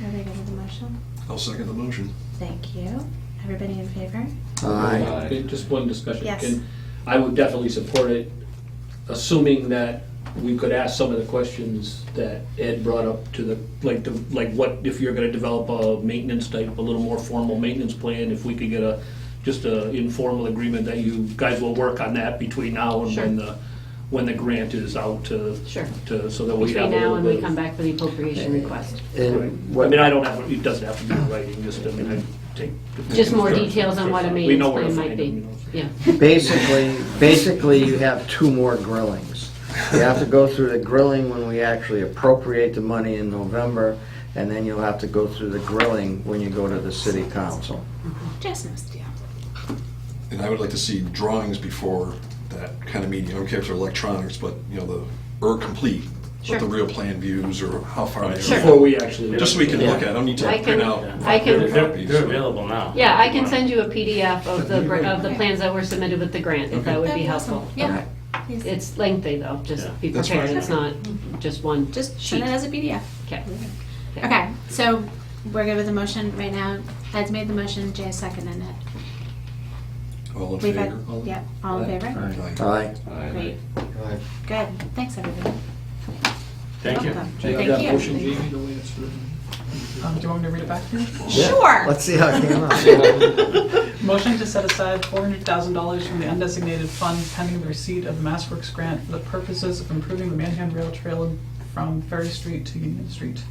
Everybody good with the motion? I'll second the motion. Thank you. Everybody in favor? Aye. Okay, just one discussion. Yes. I would definitely support it, assuming that we could ask some of the questions that Ed brought up to like what, if you're gonna develop a maintenance type, a little more formal maintenance plan, if we could get just a informal agreement that you guys will work on that between now and Sure. when the grant is out to, Sure. so that we have between a now little and we bit come of. back for the appropriation request? And I what- mean, I don't have, it doesn't have to be in writing, just, I mean, I take. Just more details on what a We know maintenance where to plan might find be. them, you know, so. Yeah. Basically, you have two more grillings. You have to go through the grilling when we actually appropriate the money in November, and then you'll have to go through the grilling when you go to the city council. Just no steal. And I would like to see drawings before that kind of meeting. I don't care if they're electronics, but, you know, complete, Sure. what the real plan views or how far they Sure. are. Before we actually. Just so we can Yeah. look at it. I don't need to I print can- out I can- 500 copies. They're available now. Yeah, I can send you a PDF of the plans that were submitted with the grant, if that would be That'd awesome. helpful. Yeah. Please. It's lengthy though, just be That's prepared, fine. it's not just one Just sheet. send it as a PDF. Okay. Okay, so we're good with the motion right now. Ed's made the motion, Jay seconded it. All in We've had, favor? yep, all in favor? Aye. Great. Good, thanks everybody. Thank you. Welcome. Do you have Thank that you. motion, Jamie, the way it's written? Do you want me to read it back to you? Sure. Let's see how it came out. Motion to set aside $400,000 from the undesignated fund pending the receipt of the MassWorks grant for the purposes of improving the Manhan Rail Trail from Ferry Street to Union Street.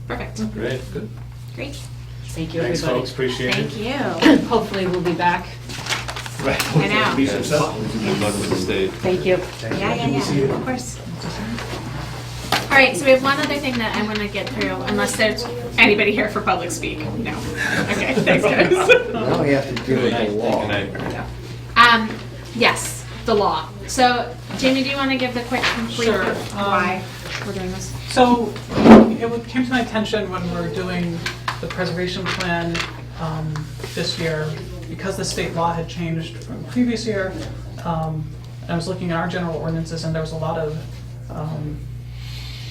Perfect, Great, good. great. Thank you, Thanks, everybody. folks, appreciate it. Thank you. Hopefully we'll be back. I know. Be successful. Good luck with the state. Thank you. Yeah, of course. All right, so we have one other thing that I want to get through, unless there's anybody here for public speak. No. Okay, thanks guys. Now we have to do with the law. Yes, the law. So, Jamie, do you want to give the quick complete Sure, of why we're doing this? So came to my attention when we were doing the preservation plan this year, because the state law had changed from the previous year. I was looking at our general ordinances, and there was a lot of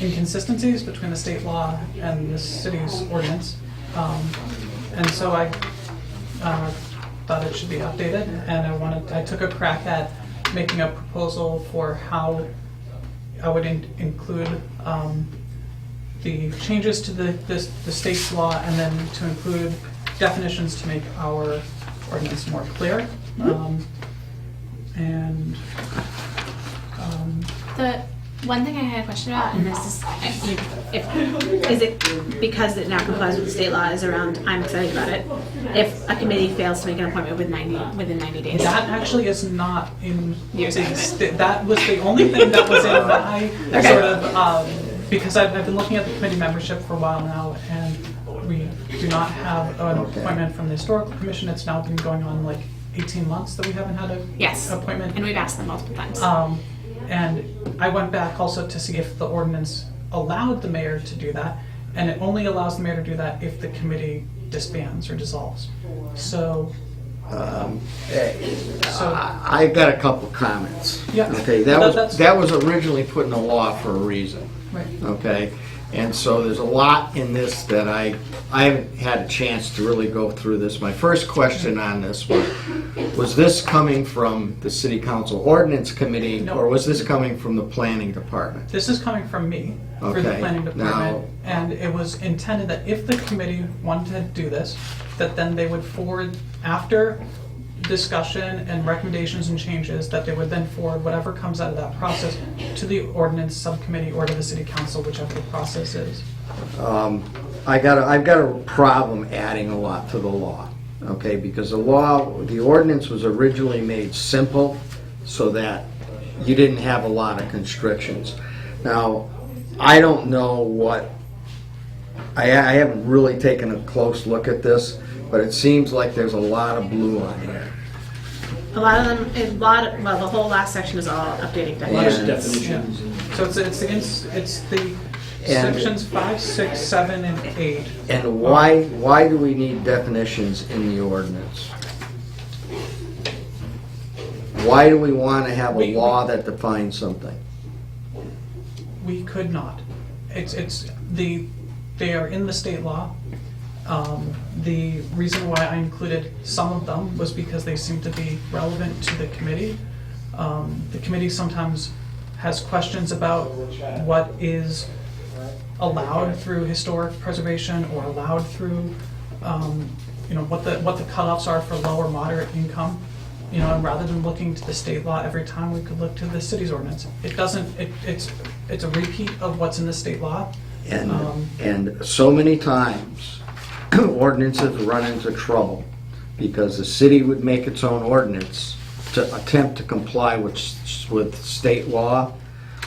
inconsistencies between the state law and the city's ordinance. And so I thought it should be updated, and I took a crack at making a proposal for how I would include the changes to the state's law, and then to include definitions to make our ordinance more clear. The one thing I had a question about, and this is, is it because it now complies with the state law, is around, I'm excited about it, if a committee fails to make an appointment within 90 days. That actually is not in You're saying that? that was the only thing that was in my Okay. sort of, because I've been looking at the committee membership for a while now, and we do not have an appointment from the historical commission. It's now been going on like 18 months that we haven't had an Yes, appointment. and we've asked them multiple times. And I went back also to see if the ordinance allowed the mayor to do that, and it only allows the mayor to do that if the committee disbands or dissolves. So, I've got a couple comments. Yeah. Okay, That's- that was originally put in the law for a reason. right. Okay? And so there's a lot in this that I haven't had a chance to really go through this. My first question on this was this coming from the City Council Ordinance Committee, No. or was this coming from the Planning Department? This is coming from me for the Okay, planning now- department, and it was intended that if the committee wanted to do this, that then they would forward, after discussion and recommendations and changes, that they would then forward whatever comes out of that process to the ordinance subcommittee or to the city council, whichever the process is. I've got a problem adding a lot to the law, okay? Because the ordinance was originally made simple so that you didn't have a lot of constrictions. Now, I don't know I haven't really taken a close look at this, but it seems like there's a lot of blue on here. A lot of them, well, the whole last section is all updating A lot of definitions. definitions. and- So it's the And- sections 5, 6, 7, and 8. And why do we need definitions in the ordinance? Why do we want to have a law that defines something? We could not. They are in the state law. The reason why I included some of them was because they seem to be relevant to the committee. The committee sometimes has questions about what is allowed through historic preservation or allowed through, what the cutoffs are for low or moderate income. And rather than looking to the state law every time, we could look to the city's ordinance. It doesn't, it's a repeat of what's in the state law. And so many times, ordinances run into trouble because the city would make its own ordinance to attempt to comply with state law,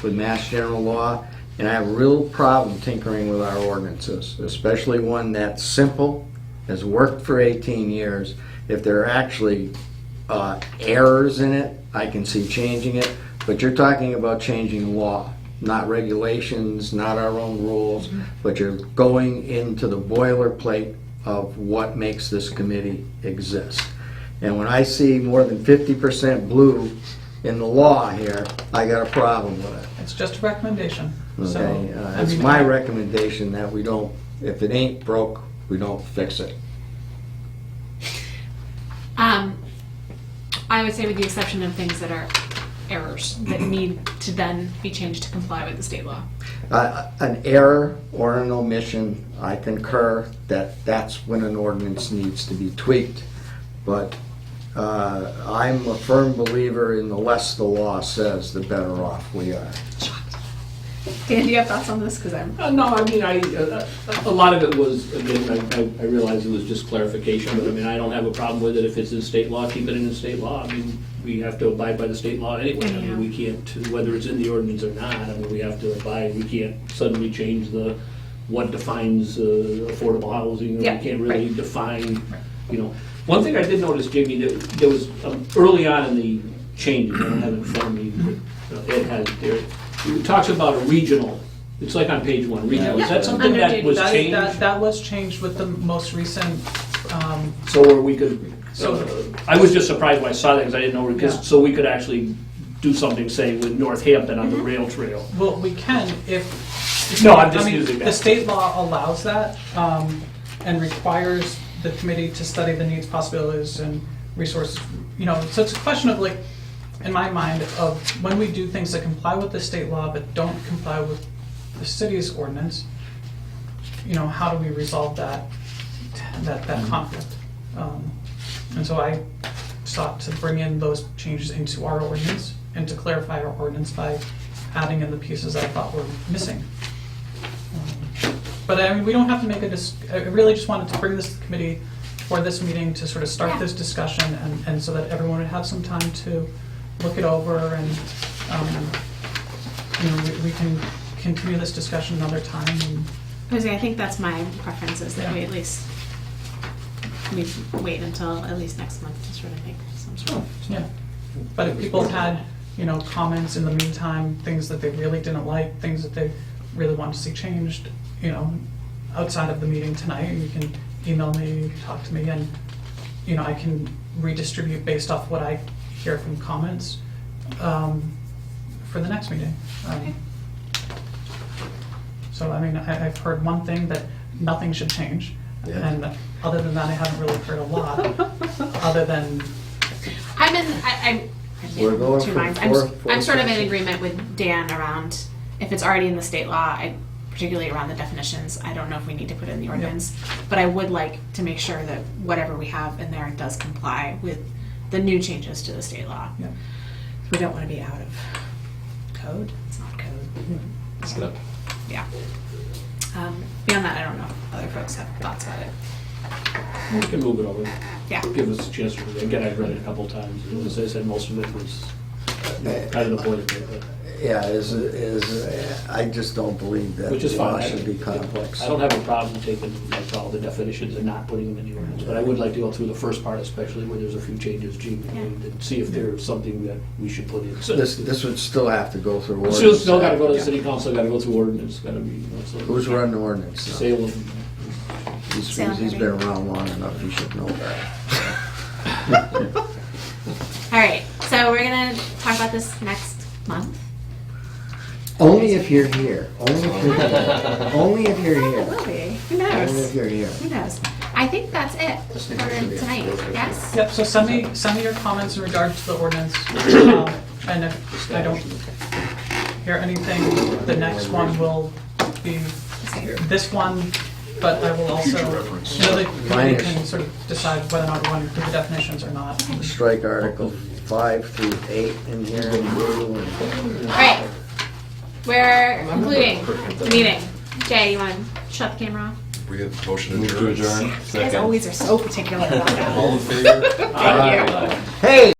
with Mass General law, and I have a real problem tinkering with our ordinances, especially one that's simple, has worked for 18 years. If there are actually errors in it, I can see changing it, but you're talking about changing law, not regulations, not our own rules, but you're going into the boilerplate of what makes this committee exist. And when I see more than 50% blue in the law here, I got a problem with it. It's just a recommendation. So, Okay, I it's mean, my recommendation that we don't, if it ain't broke, we don't fix it. I would say with the exception of things that are errors that need to then be changed to comply with the state law. An error or an omission, I concur that that's when an ordinance needs to be tweaked. But I'm a firm believer in the less the law says, the better off we are. Dan, do you have thoughts on this? Because I'm. No, I mean, a lot of it was, again, I realize it was just clarification, but I mean, I don't have a problem with it if it's in state law, keep it in the state law. I mean, we have to abide by the state law anyway. I mean, we can't, whether it's in the ordinance or not, I mean, we have to abide, we can't suddenly change what defines affordable housing, or Yeah, we can't really right. define, One thing I did notice, Jamie, there was, early on in the changes, I don't have it in front of me, but Ed has it there. It talks about a regional, it's like on page 1, regional. Is that something that was changed? That was changed with the most recent, So where we could, I was just surprised when I saw that, because I didn't know, because, so we could actually do something, say, with Northampton on the rail trail. well, we can if. No, I'm just I mean, using that. The state law allows that, and requires the committee to study the needs, possibilities, and resources, so it's a question of like, in my mind, of when we do things that comply with the state law but don't comply with the city's ordinance, how do we resolve that conflict? And so I sought to bring in those changes into our ordinance and to clarify our ordinance by adding in the pieces that I thought were missing. But I mean, we don't have to make I really just wanted to bring this to the committee for this meeting to sort of start this discussion and so that everyone would have some time to look it over and, we can continue this discussion another time. And I think that's my preference is that Yeah. we at least wait until at least next month to sort of make some sort of. Yeah, but if people had, comments in the meantime, things that they really didn't like, things that they really want to see changed, outside of the meeting tonight, you can email me, you can talk to me, and, I can redistribute based off what I hear from comments, for the next meeting. So, I mean, I've heard one thing, that nothing should change. Yeah. And other than that, I haven't really heard a lot, other than, I'm We're going two from minds. four I'm sort of in sections. agreement with Dan around, if it's already in the state law, particularly around the definitions, I don't know if we need to put it in the ordinance. But I would like to make sure that whatever we have in there does comply with the new changes to the state law. yeah. We don't want to be out of code. It's not code. Step. Yeah. Beyond that, I don't know if other folks have thoughts about it. We can move it over. Yeah. Give us a chance to, again, I've read it a couple times, and as I said, most of it was kind of the point of it, but. Yeah, I just don't believe that Which is the fine. law should be complex. I don't have a problem taking like all the definitions and not putting them in the ordinance, but I would like to go through the first part, especially where there's a few changes, and see if there's something that we should put in. So This would still have to go through ordinance. Still gotta go to the city council, gotta go through ordinance, gotta be, so. Who's running the ordinance now? Salem. He's Salem. been around long enough, he should know that. All right. So we're gonna talk about this next month. Only if you're here. Only if you're here. Only if you're It here. will be. Who Only if knows? you're here. Who knows? I think that's it for tonight. Yes. Yep, so send me your comments in regards to the ordinance. And if I don't hear anything, the next one will be this one, but I will also, the committee can sort of decide whether or not we want to do the definitions or not. Strike Article 5 through 8 in here. All right. We're concluding the meeting. Jay, you want to shut the camera off? We get motion Move to adjourn. You guys always are so particular about that. All in favor? Thank you. Hey!